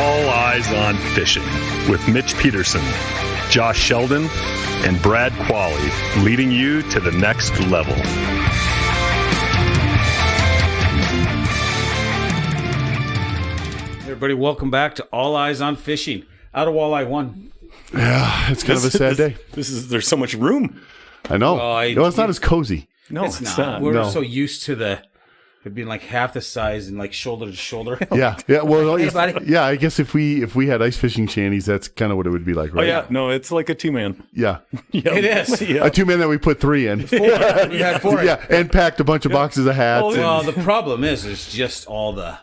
All Eyes on Fishing with Mitch Peterson, Josh Sheldon, and Brad Qualley, leading you to the next level. Everybody, welcome back to All Eyes on Fishing. Out of walleye one. Yeah, it's kind of a sad day. There's so much room. I know. No, it's not as cozy. No, it's not. We're so used to it being like half the size and like shoulder to shoulder. Yeah. Well, Hey, buddy. yeah. I guess if we had ice fishing shanties, that's kind of what it would be like, right? Oh yeah, no, it's like a 2-man. Yeah. It is. Yeah. A 2-man that we put 3 in. We had 4. Yeah, and packed a bunch of boxes of hats. Well, the problem is just all the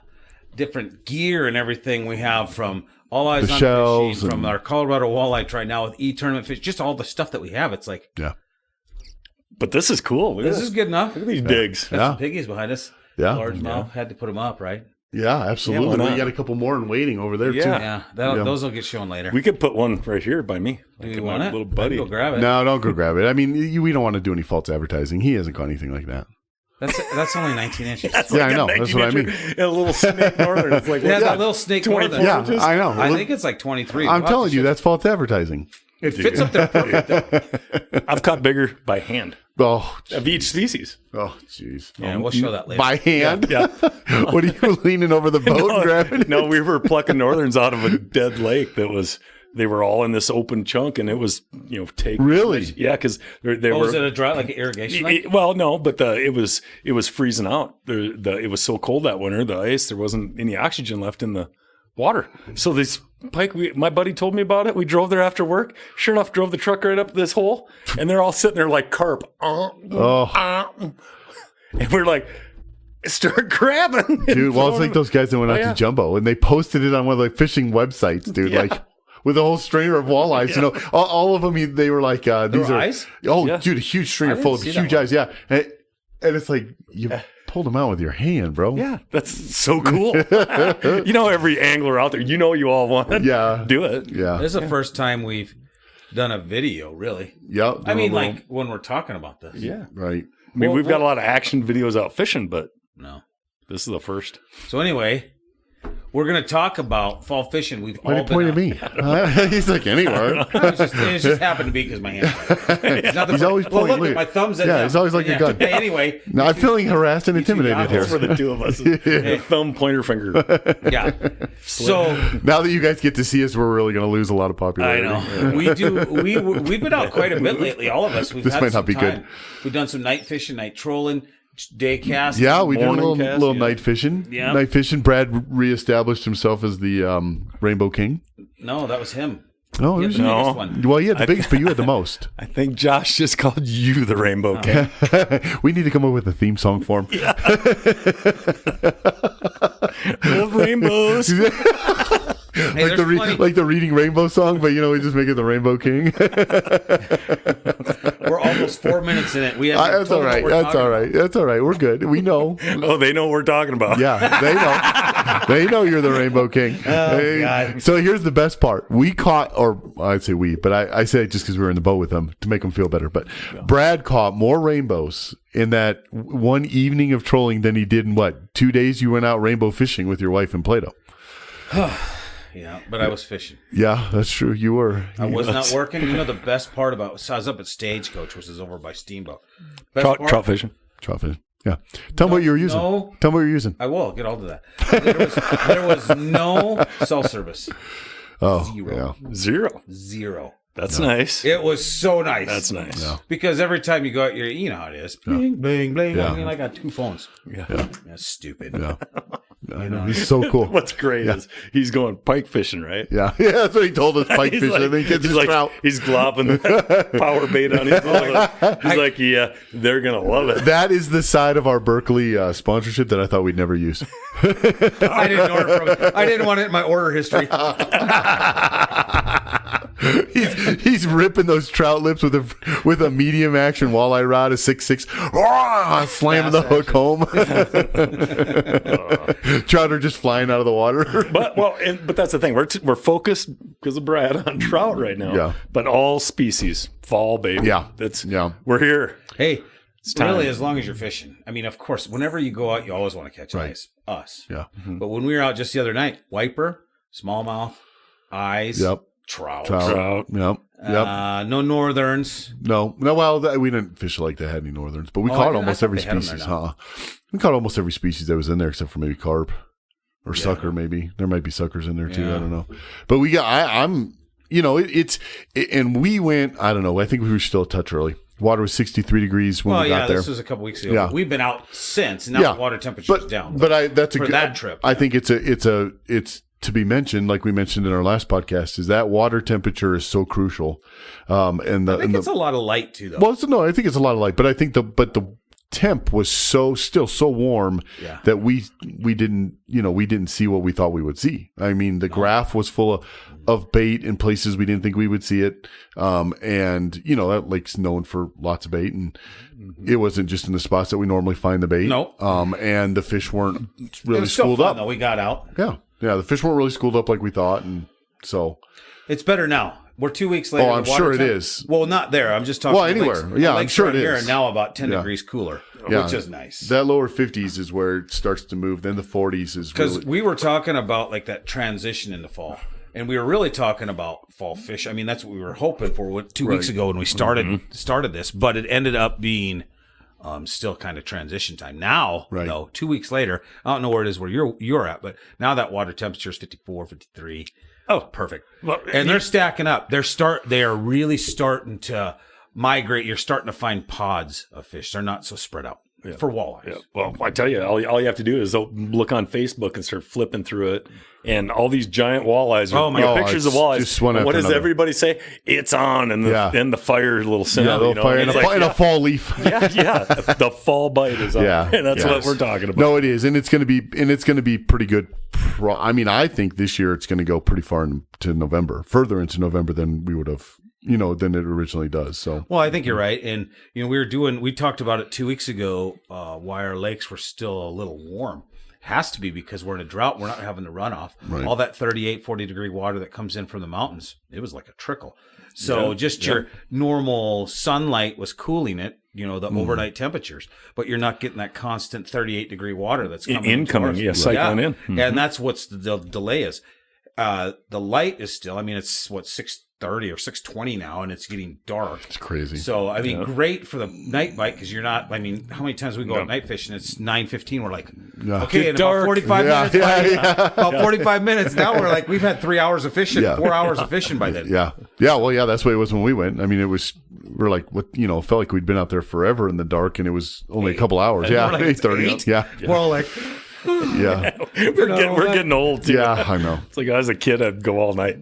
different gear and everything we have from All Eyes The on shells Fishing, from our Colorado Walleye right now with e-tournament fish, just all the stuff that we have. It's like, Yeah. But this is cool. this is good enough. Look at these digs. Got some piggies behind us. Yeah. Largemouth. Had to put them up, right? Yeah, absolutely. Yeah, why not? We got a couple more in waiting over there, too. Yeah. Those will get shown later. We could put one right here by me. Do you Like want my it? little buddy. Go grab it. No, don't go grab it. I mean, we don't want to do any false advertising. He hasn't got anything like that. That's only 19 inches. Yeah, I know. That's what I mean. And a little snake northern. It's like, Yeah, what's that little snake 24 northern. Yeah, inches? I know. I think it's like 23. I'm telling you, that's false advertising. it fits up there perfect. Though. I've caught bigger by hand Oh, of each species. jeez. Yeah, we'll show that later. By hand? Yeah. What are you leaning over the boat grabbing? No, we were plucking northerns out of a dead lake they were all in this open chunk, and it was, take. Really? Yeah, because they were. Was it a dry, like an irrigation lake? Well, no, but it was freezing out. It was so cold that winter, the ice, there wasn't any oxygen left in the water. So this pike, my buddy told me about it. We drove there after work. Sure enough, drove the truck right up this hole, and they're all sitting there like carp. And we're like, start grabbing. Dude, well, it's like those guys that went out to Jumbo, and they posted it on one of the fishing websites, dude. Yeah. Like, with a whole stringer of walleyes, all of them. They were like, "These are eyes?" Oh, Yeah. dude, a huge stringer didn't full of see that huge one. eyes. Yeah, and it's like you pulled them out with your hand, bro. Yeah, that's so cool. Every angler out there, you all want to Yeah. do it. Yeah, This is the first time we've done a video, really. yeah. I mean, like when we're talking about this. Yeah. right. I mean, we've got a lot of action videos out fishing, but No. this is the first. So anyway, we're going to talk about fall fishing. We've Why all did you point been at me? He's like, anywhere. It just happened to be because my hands. He's always Well, pointing. look, my thumb's at Yeah, he's always like a gun. Hey, anyway. No, I'm feeling harassed and intimidated here. That's for the two of us. The thumb, pointer finger. Yeah. So Now that you guys get to see us, we're really going to lose a lot of I popularity. know we've been out quite a bit lately. All of us. We've This had might not some be good. time. We've done some night fishing, night trolling, day casting. Yeah, we did a Morning little, cast, little yeah. night fishing. Yeah. Night fishing. Brad reestablished himself as the Rainbow King. No, that was him. Oh, He it had was the you. biggest one. Well, you had the biggest, but you had the most. I think Josh just called you the Rainbow King. We need to come up with a theme song for him. Love rainbows. Hey, there's plenty- like the Reading Rainbow song, but we just make it the Rainbow King. We're almost 4 minutes in it. We haven't That's all told right. what we're That's talking all right. That's all right. We're good. We know. Oh, they know what we're talking about. Yeah, they know. They know you're the Rainbow King. God. So here's the best part. We caught, or I'd say we, but I say it just because we were in the boat with them to make them feel better. But Brad caught more rainbows in that one evening of trolling than he did in 2 days you went out rainbow fishing with your wife in Plato. Yeah, but I was fishing. Yeah, that's true. You were. I was not working. The best part about it, so I was up at Stagecoach, which is over by Steamboat. Best part- Trout fishing. Trout fishing. Yeah. Tell them what you were using. no. Tell them what you're using. I will get all to that. There was no cell service. Oh, Zero. yeah. Zero. That's nice. It was so nice. That's nice. Yeah. Because every time you go out, you know how it is. Bling, bling, bling. Yeah. I mean, I got 2 phones. Yeah. That's stupid. Yeah. I know. He's so cool. What's great is he's going pike fishing, right? Yeah. Yeah, that's what he told us, pike He's fishing. like, And then he gets he's his like, trout. he's glopping power bait on his boat. He's like, yeah, they're going to love it. That is the side of our Berkeley sponsorship that I thought we'd never use. I didn't order from it. I didn't want it in my order history. He's ripping those trout lips with a medium action walleye rod, a 6.6, slamming the hook home. Trout are just flying out of the water. But that's the thing. We're focused because of Brad on trout right now. Yeah. But all species, fall, baby. Yeah. We're here. Hey, time. really, as long as you're fishing. I mean, of course, whenever you go out, you always want to catch Right. ice. Us. Yeah. But when we were out just the other night, wiper, smallmouth, eyes, Yep. trout. Trout. Yep. No northerns. No. Well, we didn't fish like that had any northerns, but we I caught didn't- I almost thought every they had 'em there species. now. We caught almost every species that was in there except for maybe carp or sucker. Maybe there might be suckers in there too. Yeah. I don't know. But we got. I'm. And we went. I don't know. I think we were still a touch early. Water was 63 degrees when we got there. This was a couple weeks ago. Yeah. We've been out since. Now the water temperature's down. But that's a for good, that trip. I think it's to be mentioned, like we mentioned in our last podcast, is that water temperature is so crucial. I think it's a lot of light too, though. Well, I think it's a lot of light, but I think the temp was still so warm that we didn't see what we thought we would see. I mean, the graph was full of bait in places we didn't think we would see it. And that lake's known for lots of bait, and it wasn't just in the spots that we normally find the bait. No. And the fish weren't it really was still schooled fun, up. though. We got out. Yeah, the fish weren't really schooled up like we thought, and so It's better now. We're 2 weeks later. Oh, I'm the water sure it temp- is. Well, not there. I'm just talking. Well, the anywhere. lakes. Yeah, The I'm lakes sure around it here is. are now about 10 degrees cooler, Yeah. which is nice. that lower 50s is where it starts to move. Then the 40s is Because really, we were talking about like that transition into fall, and we were really talking about fall fish. I mean, that's what we were hoping for 2 weeks ago when we started this, but it ended up being still kind of transition time. Now, though, 2 weeks later, I don't know where it is where you're at, but now that water temperature is 54, 53. Oh, perfect. Well, And they're stacking up. They are really starting to migrate. You're starting to find pods of fish. They're not so spread out for walleyes. Yeah. Well, I tell you, all you have to do is look on Facebook and start flipping through it, and all these giant walleyes. Pictures of walleyes. just one And what after does another. everybody say? It's on, and the fire little sound. they'll fire in, It's a fall leaf. the fall bite is on. Yeah, and that's yes. what we're talking about. No, it is, and it's going to be pretty good. I think this year it's going to go pretty far into November, further into November than we would have, than it originally does. So, Well, I think you're right. And, we talked about it 2 weeks ago, why our lakes were still a little warm. Has to be because we're in a drought. We're not having the runoff. Right. All that 38, 40 degree water that comes in from the mountains, it was like a trickle. So your normal sunlight was cooling it, the overnight temperatures, but you're not getting that constant 38 degree water that's coming incoming, cycling in. Mm-hmm. And that's what's the delay is. The light is still, it's 6:30 or 6:20 now, and it's getting dark. it's crazy. So, great for the night bite because you're not, how many times we go out night fishing? It's 9:15. We're like, okay, in about 45 minutes. About 45 minutes. Now we're like, we've had 3 hours of fishing, 4 hours of fishing by then. Yeah. Well, that's the way it was when we went. We're like, what, it felt like we'd been out there forever in the dark, and it was only a couple hours. Yeah. Like 8:30. Yeah. We're all like, Yeah. We're getting old too. Yeah, I know. It's like as a kid, I'd go all night,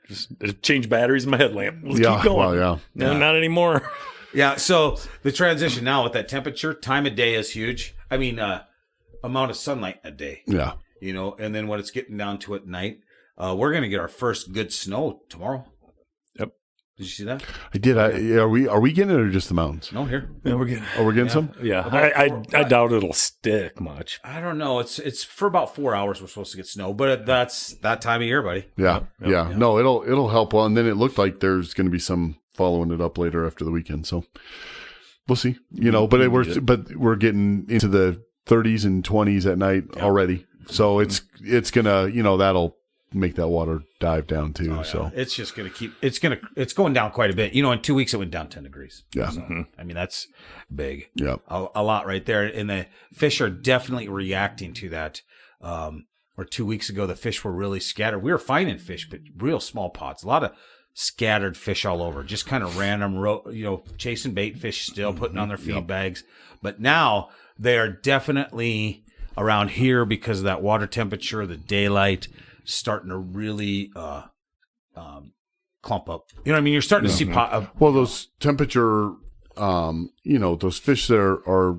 just change batteries in my headlamp. Let's keep going. Well, No, not anymore. yeah. So the transition now with that temperature, time of day is huge. Amount of sunlight a day. Yeah. And then when it's getting down to at night, we're going to get our first good snow tomorrow. Yep. Did you see that? I did. Are we getting it or just the mountains? No, here. Yeah, we're getting. Oh, we're getting some? Yeah, I doubt it'll stick much. I don't know. It's for about 4 hours we're supposed to get snow, but that's that time of year, buddy. Yeah. No, it'll help. Well, and then it looked like there's going to be some following it up later after the weekend. So we'll see. But we're getting into the 30s and 20s at night already. So it's gonna that'll make that water dive down too. So it's just gonna it's going down quite a bit. In 2 weeks it went down 10 degrees. Yeah. So, that's big. Yeah. A lot right there. And the fish are definitely reacting to that. Or 2 weeks ago the fish were really scattered. We were finding fish, but real small pods. A lot of scattered fish all over. Just kind of random chasing bait fish still, putting on their feed bags. But now they are definitely around here because of that water temperature, the daylight starting to really clump up. You're starting to see well, those temperature, those fish that are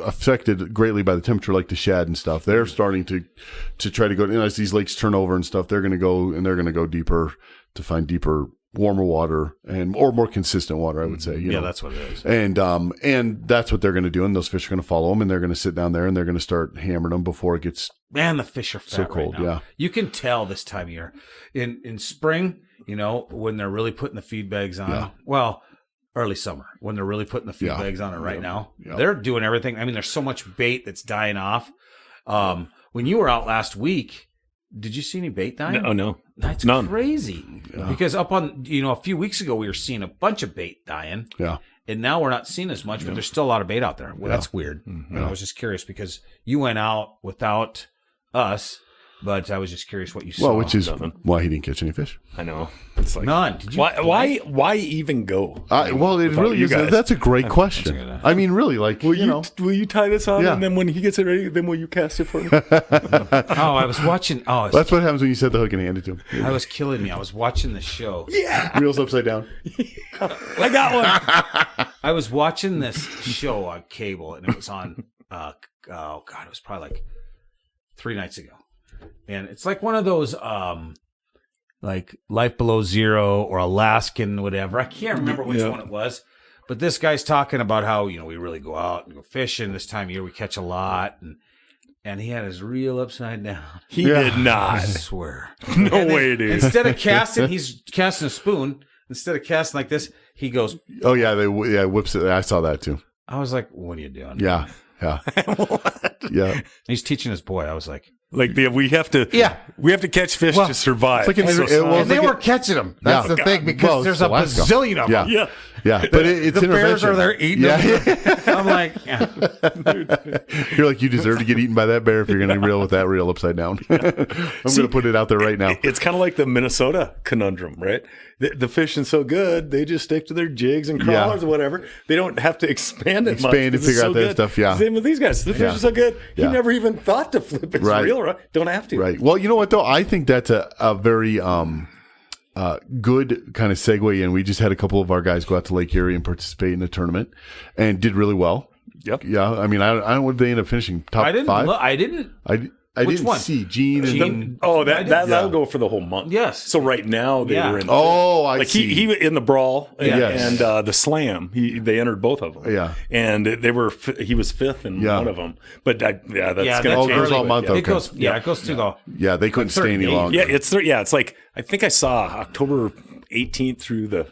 affected greatly by the temperature, like the shad and stuff, they're starting to try to go. As these lakes turn over and stuff, they're going to go deeper to find deeper, warmer water or more consistent water. I would say. That's what it is. And that's what they're going to do, and those fish are going to follow them, and they're going to sit down there, and they're going to start hammering them before it gets. Man, the fish are fat so cold. Right now. Yeah, you can tell this time of year. In spring, when they're really putting the feed bags on. Yeah. Well, early summer when they're really putting the feed bags on it right now. Yeah. They're doing everything. There's so much bait that's dying off. When you were out last week, Did you see any bait dying? Oh no, That's none. crazy. Because up on, a few weeks ago, we were seeing a bunch of bait dying. Yeah. And now we're not seeing as much, but there's still a lot of bait out there. Well, that's weird. And I was just curious because you went out without us, but I was just curious what you saw. Well, which is why he didn't catch any fish. I know. It's like none. Did you why even go? Well, it really is. That's a great question. I mean, really, like, Will you tie this on, and then when he gets it ready, then will you cast it for me? I was watching. That's what happens when you set the hook and hand it to him. I was killing me. I was watching the show. Yeah, Reels upside down. I got one. I was watching this show on cable, and it was on. It was probably like 3 nights ago, and it's like one of those like Life Below Zero or Alaskan, whatever. I can't remember which one it was, but this guy's talking about how we really go out and go fishing this time of year. We catch a lot, and he had his reel upside down. He did not. I swear. No way, dude. Instead of casting, he's casting a spoon. Instead of casting like this, he goes. Oh yeah, whips it. I saw that too. I was like, "What are you doing?" Yeah. Yeah. He's teaching his boy. I was like, we have to catch fish to survive. It's like and they were catching them. That's the thing, because there's a bazillion of them. Yeah. But it's the bears are there eating them. I'm like, You're like, you deserve to get eaten by that bear if you're going to reel with that reel upside down. I'm going to put it out there right now. It's kind of like the Minnesota conundrum, right? The fishing's so good, they just stick to their jigs and crawlers or whatever. They don't have to expand it much. And figure out that stuff, Same with these guys. The fish is so good, he never even thought to flip his reel, right? Don't have to. Right. Well, you know what, though? I think that's a very good kind of segue in. We just had a couple of our guys go out to Lake Erie and participate in a tournament and did really well. Yep. Yeah. I mean, I don't know what they ended up finishing. Top 5? I didn't see Gene. That'll go for the whole month. Yes. So right now they were in. I see. He in the brawl Yes. and the slam. They entered both of them. Yeah. And he was 5th in one of them. But that's going to change. It goes all month. It goes. It goes through the. Yeah, they couldn't stay any longer. Yeah, it's like I think I saw October 18th through the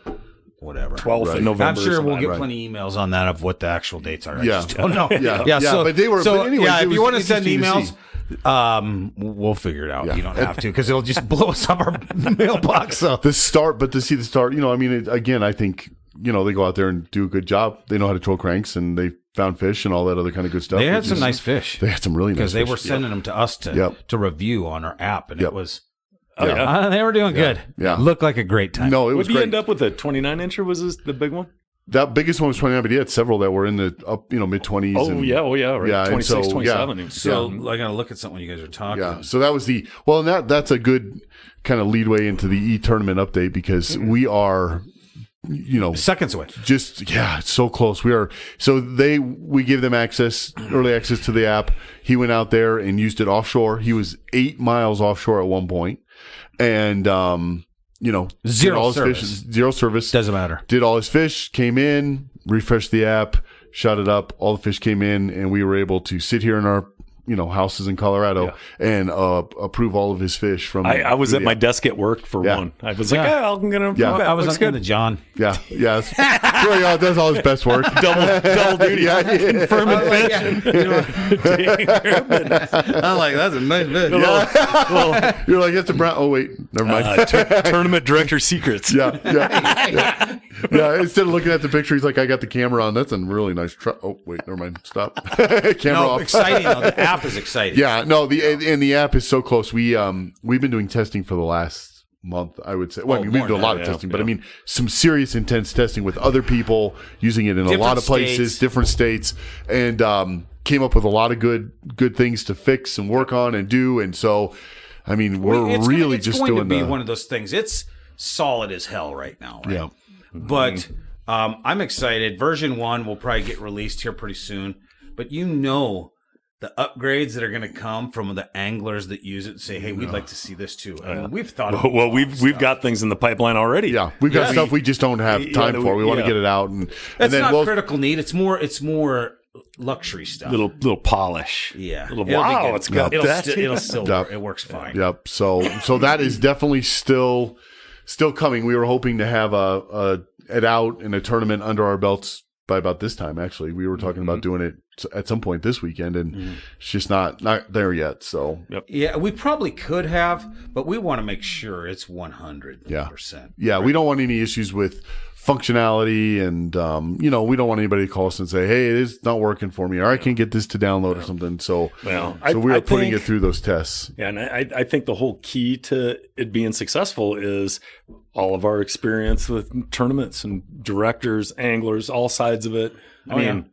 whatever 12th of November. I'm sure we'll get plenty of emails on that of what the actual dates are. I Yeah. just don't know. Yeah. So, but they were. So but anyways, if you want to send interesting to emails, we'll figure it out. You don't have to because it'll just blow us up our mailbox. So to see the start, I mean, again, I think they go out there and do a good job. They know how to troll cranks and they found fish and all that other kind of good stuff. They had some nice fish. They had some really nice fish. Because they were sending them to us to review on our app, and it was. They were doing good. Yeah. Looked like a great time. No, it was great. Would great. you end up with a 29-incher? Was this the big one? That biggest one was 29, but he had several that were in the mid-20s. Right. 26, 27. So I got to look at something when you guys are talking. Yeah, so that was and that's a good kind of leadway into the e-tournament update because we are, seconds away. It's so close. We give them early access to the app. He went out there and used it offshore. He was 8 miles offshore at one point, and zero service. Doesn't matter. Did all his fish, came in, refreshed the app, shut it up. All the fish came in, and we were able to sit here in our houses in Colorado and approve all of his fish from. I was at my desk at work for one. I was like, I'm gonna. I was on the John. Yeah. That's all his best work. double duty. Confirming fish. I'm like, that's a nice fish. You're like, it's a brown. Oh wait, never mind. Tournament director secrets. Yeah. Instead of looking at the picture, he's like, I got the camera on. That's a really nice truck. Oh wait, never mind. Stop. Camera off. Exciting though. The app is exciting. Yeah, no, the app is so close. We've been doing testing for the last month, I would say. Well, we've done a lot of testing, but I mean some serious intense testing with other people using it in a lot of places, different states, and came up with a lot of good things to fix and work on and do. And so, I mean, it's going to be one of those things. It's solid as hell right now, right? Yeah. But I'm excited. Version 1 will probably get released here pretty soon. But the upgrades that are going to come from the anglers that use it and say, hey, we'd like to see this too. I mean, we've thought of we've got things in the pipeline already. Yeah, we've got stuff we just don't have time for. We want to get it out. And that's then not critical need. It's more luxury stuff. Little polish. Yeah. Wow, it's got that. It'll still work. It works fine. Yep. So that is definitely still coming. We were hoping to have it out in a tournament under our belts by about this time. Actually, we were talking about doing it at some point this weekend, and it's just not there yet. So Yeah, we probably could have, but we want to make sure it's 100%. Yeah, we don't want any issues with functionality, and we don't want anybody to call us and say, "Hey, it is not working for me," or "I can't get this to download," or something. So, we are putting it through those tests. Yeah, and I think the whole key to it being successful is all of our experience with tournaments and directors, anglers, all sides of it. I mean,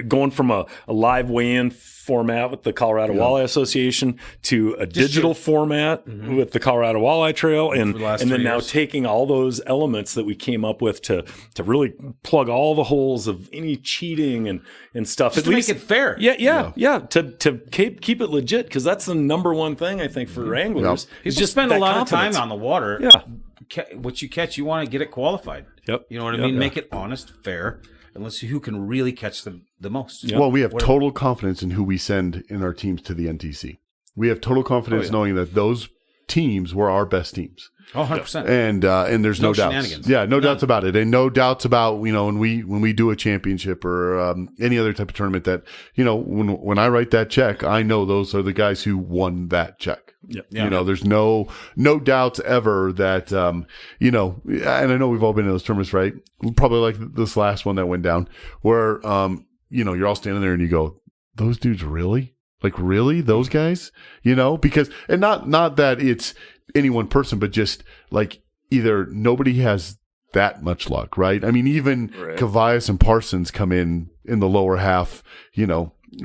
going from a live weigh-in format with the Colorado Walleye Association to a digital format with the Colorado Walleye Trail, and then now taking all those elements that we came up with to really plug all the holes of any cheating and stuff. Just to make it fair. Yeah. To keep it legit, because that's the number one thing I think for anglers. People just spend a lot of time on the water. Yeah. What you catch, you want to get it qualified. Yep. You know what I mean? Make it honest, fair, and let's see who can really catch the most. Yep. Well, we have total confidence in who we send in our teams to the NTC. We have total confidence knowing that those teams were our best teams. Oh, 100%. And there's no doubts. Yeah, no doubts about it. And no doubts about, when we do a championship or any other type of tournament that, when I write that check, I know those are the guys who won that check. Yeah. There's no doubts ever that, and I know we've all been in those tournaments, right? Probably like this last one that went down where, you're all standing there and you go, those dudes really? Like, really? Those guys? Because, and not that it's any one person, but just like either nobody has that much luck, right? I mean, even Cavias and Parsons come in the lower half,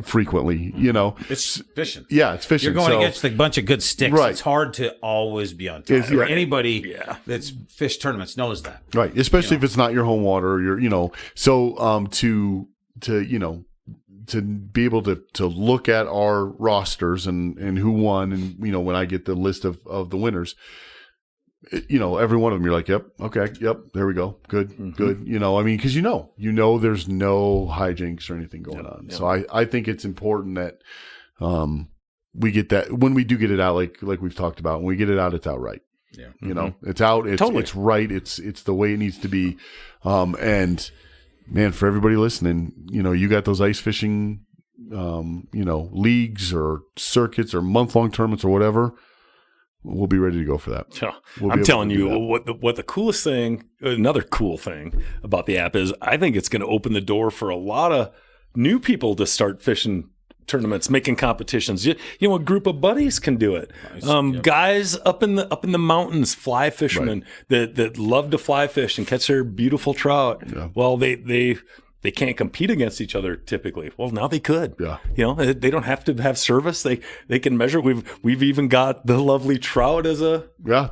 frequently, It's fishing. Yeah, it's fishing. You're going against a bunch of good sticks. Right. It's hard to always be on top. Anybody that's fished tournaments knows that. Right. Especially if it's not your home water, or so to be able to look at our rosters and who won, and when I get the list of the winners, every one of them you're like, yep, okay, yep, there we go, good. I mean, because there's no hijinks or anything going on. So I think it's important that we get that when we do get it out, like we've talked about, when we get it out, it's out right. Yeah, it's out, it's right, it's the way it needs to be, and man, for everybody listening, you got those ice fishing, leagues or circuits or month-long tournaments or whatever. We'll be ready to go for that. I'm telling you, what the coolest thing, another cool thing about the app is, I think it's going to open the door for a lot of new people to start fishing tournaments, making competitions. A group of buddies can do it. Nice. Guys up in the mountains, fly fishermen that love to fly fish and catch their beautiful trout. Yeah. Well, they can't compete against each other typically. Well, now they could. Yeah. They don't have to have service. They can measure. We've even got the lovely trout as a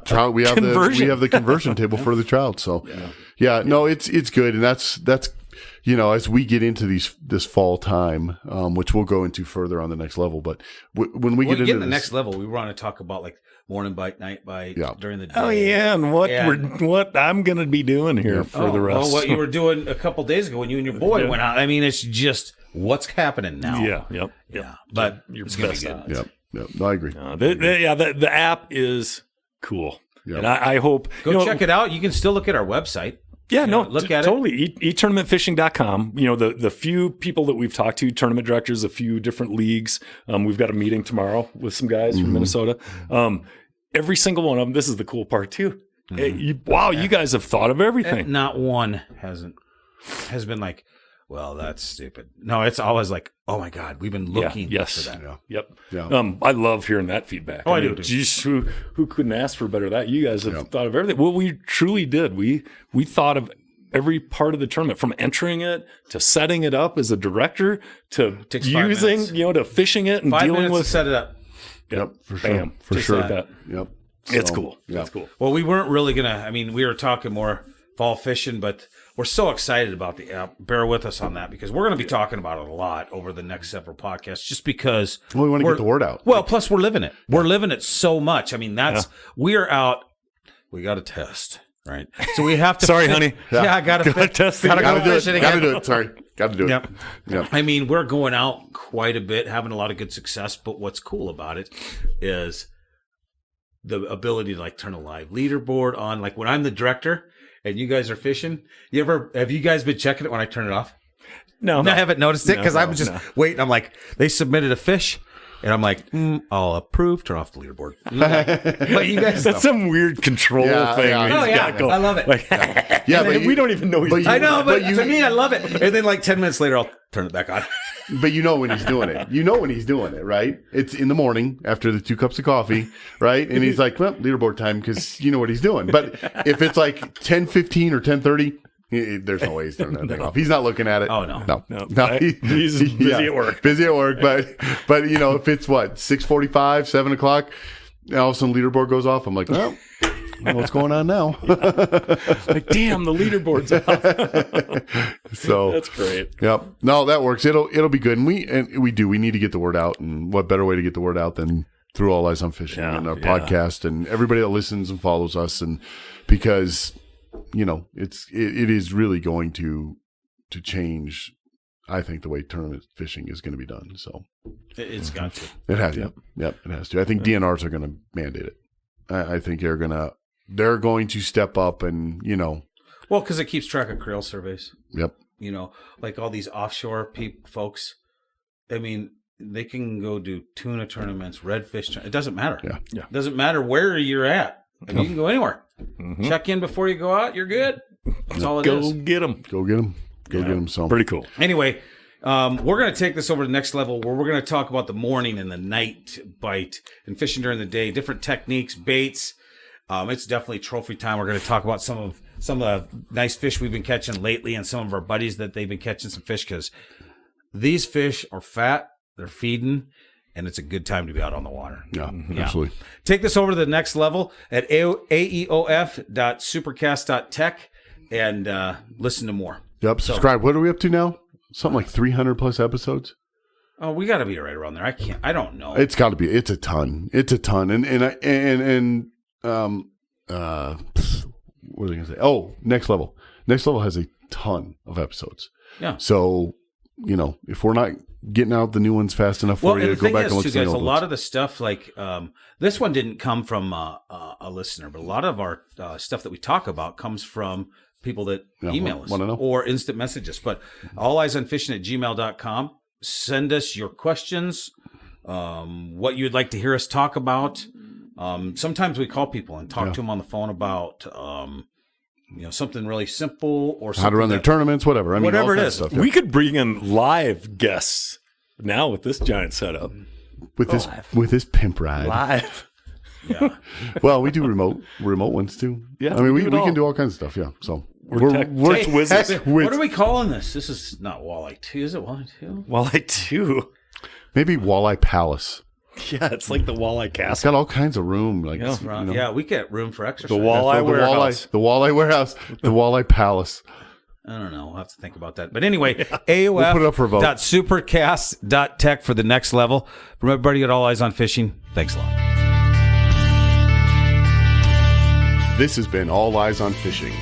trout. We have the conversion table for the trout. So no, it's good, and that's. As we get into this fall time, which we'll go into further on the next level, but when we get into the next level, we want to talk about like morning bite, night bite during the day. Oh yeah, and what I'm going to be doing here for the rest. Well, what you were doing a couple days ago when you and your boy went out. I mean, it's just what's happening now. Yeah. But it's going to be good. Yep. No, I agree. The app is cool, and I hope check it out. You can still look at our website. Yeah, look at totally. eTournamentFishing.com. The few people that we've talked to, tournament directors, a few different leagues. We've got a meeting tomorrow with some guys from Minnesota. Every single one of them. This is the cool part too. You guys have thought of everything. Not one has been like, well, that's stupid. No, it's always like, oh my God, we've been looking for that. Yep. I love hearing that feedback. Oh, I do. Geez, who couldn't ask for better than that? You guys have thought of everything. Well, we truly did. We thought of every part of the tournament, from entering it to setting it up as a director to using, to fishing it and 5 dealing minutes with to set it up. Yep, for sure. Bam, for just sure. like that. Yep. It's cool. It's cool. Well, we weren't really we were talking more fall fishing, but we're so excited about the app. Bear with us on that, because we're going to be talking about it a lot over the next several podcasts, just because we want to get the word out. Well, plus we're living it. We're living it so much. I mean, we're out. We got to test, right? So we have to. Sorry, honey. Yeah, I got to test. Got to do it. Sorry. Got to do it. Yep. I mean, we're going out quite a bit, having a lot of good success. But what's cool about it is the ability to turn a live leaderboard on. Like when I'm the director and you guys are fishing, have you guys been checking it when I turn it off? No, I haven't noticed it because No, I'm just waiting. I'm like, they submitted a fish, and I'm like, I'll approve, turn off the leaderboard. But you guys, That's some weird control Yeah, thing. yeah. he's Oh, yeah. got going. I love it. Like, Yeah, and but we don't even know he's but you- I know, but But you- to me, I love it. And then like 10 minutes later, I'll turn it back on. But you know when he's doing it. You know when he's doing it, right? It's in the morning after the 2 cups of coffee, right? And he's like, well, leaderboard time, because you know what he's doing. But if it's like 10:15 or 10:30, there's no way he's turning that thing off. He's not looking at it. Oh, no. No. He's busy at work. Busy at work. But you know, if it's what, 6:45, 7 o'clock, all of a sudden leaderboard goes off. I'm like, well, what's going on now? Like, damn, the leaderboard's off. So That's great. Yep. No, that works. It'll be good. And we need to get the word out. And what better way to get the word out than through All Eyes on Fishing and our podcast and everybody that listens and follows us. And because, you know, it is really going to change, I think, the way tournament fishing is going to be done. So It's got to. it has to. Yep, it has to. I think DNRs are going to mandate it. I think they're going to step up and, you know. Well, because it keeps track of creel surveys. Yep. You know, like all these offshore folks. I mean, they can go do tuna tournaments, redfish. It doesn't matter. Yeah. It doesn't matter where you're at. I mean, you can go anywhere. Check in before you go out. You're good. That's all it is. Go get them. Go get them. Go get them. So Pretty cool. Anyway, we're going to take this over to the next level where we're going to talk about the morning and the night bite and fishing during the day, different techniques, baits. It's definitely trophy time. We're going to talk about some of the nice fish we've been catching lately and some of our buddies that they've been catching some fish because these fish are fat, they're feeding, and it's a good time to be out on the water. yeah, absolutely. Take this over to the next level at AEOF.supercast.tech and listen to more. Yep. Subscribe. What are we up to now? Something like 300 plus episodes. Oh, we got to be right around there. I don't know. It's got to be. It's a ton. It's a ton. And what was I going to say? Oh, next level. Next level has a ton of episodes. Yeah. So, you know, if we're not getting out the new ones fast enough for you to go back and look at the guys, old a lot ones. of the stuff like this one didn't come from a listener, but a lot of our stuff that we talk about comes from people that email us wanna know. or instant messages. But alleyesonfishing@gmail.com. Send us your questions, what you'd like to hear us talk about. Sometimes we call people and talk to them on the phone about something really simple or something how to run their tournaments, whatever. I mean, whatever all it kinds is. of stuff, We could bring in live guests now with this giant setup. with this pimp ride. Live. Yeah. Well, we do remote ones too. Yeah, I mean, we we do it all. can do all kinds of stuff. Yeah. So We're tech whizzes. What are we calling this? This is not Walleye 2. Is it Walleye 2? Walleye 2. maybe Walleye Palace. Yeah, it's like the Walleye It's Castle. got all kinds of room. Like Yeah. you know. Yeah, we get room for exercise. The Walleye the Warehouse. the Walleye Warehouse, the Walleye Palace. I don't know. We'll have to think about that. But anyway, put it up for a vote. AEOF.supercast.tech for the next level. From everybody at All Eyes on Fishing, thanks a lot. This has been All Eyes on Fishing.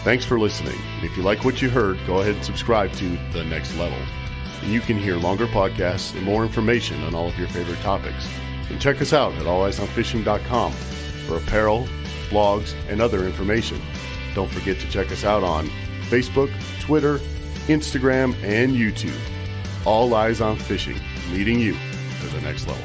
Thanks for listening. And if you like what you heard, go ahead and subscribe to The Next Level. And you can hear longer podcasts and more information on all of your favorite topics. And check us out at alleyesonfishing.com for apparel, blogs, and other information. Don't forget to check us out on Facebook, Twitter, Instagram, and YouTube. All Eyes on Fishing, leading you to the next level.